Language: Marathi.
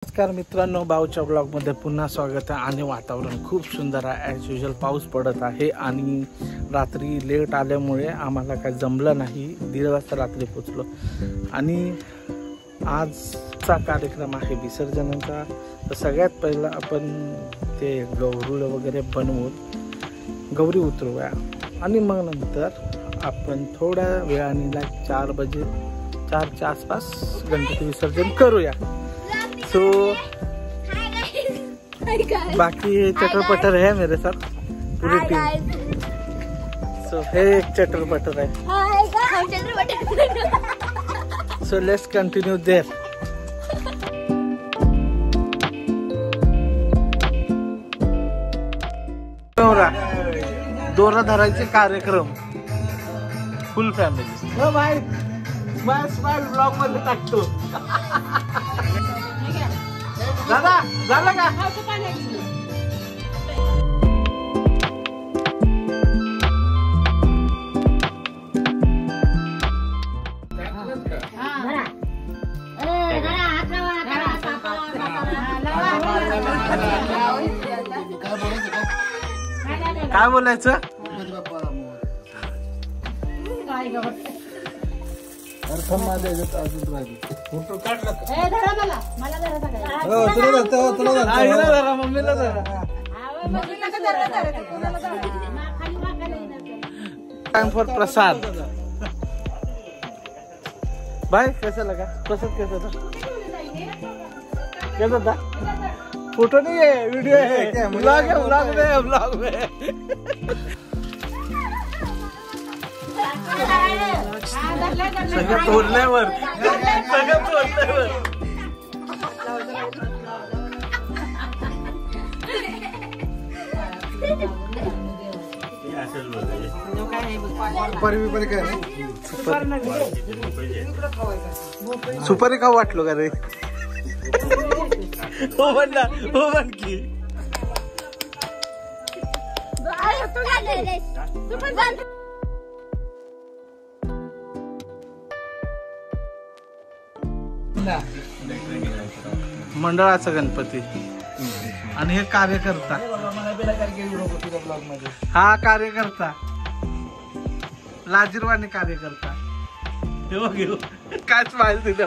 नमस्कार मित्रांनो, भाऊच्या ब्लॉगमध्ये पुन्हा स्वागत आहे. आणि वातावरण खूप सुंदर आहे. ॲज युजल पाऊस पडत आहे आणि रात्री लेट आल्यामुळे आम्हाला काय जमलं नाही. 1:30 वाजता रात्री पोचलो आणि आजचा कार्यक्रम आहे विसर्जनाचा. तर सगळ्यात पहिला आपण ते गौरूळ वगैरे बनवून गौरी उतरवूया आणि मग नंतर आपण थोड्या वेळाने 4च्या आसपास गणपती विसर्जन करूया. सो बाकी चटर-पटर है मेरे साथ पूरी टीम. सो हे एक चटर-पटर है. So let's continue there. दोरा धरायचे कार्यक्रम फुल फॅमिली. हो भाई, मैं स्माइल ब्लॉग मध्ये टाकतो. दादा झालं का? काय बोलायचं? फोटो काढला मम्मीला टाइम फॉर प्रसाद. भाई कैसा लगा प्रसाद? कैसा था? फोटो नहीं है, वीडियो है, ब्लॉग में सगळं तोडल्यावर सुपारी का वाटलो का रे? हो म्हण की मंडळाचा गणपती आणि हे कार्यकर्ता. हा कार्यकर्ता लाजीरवाणी कार्यकर्ता. काय स्माइल दिलं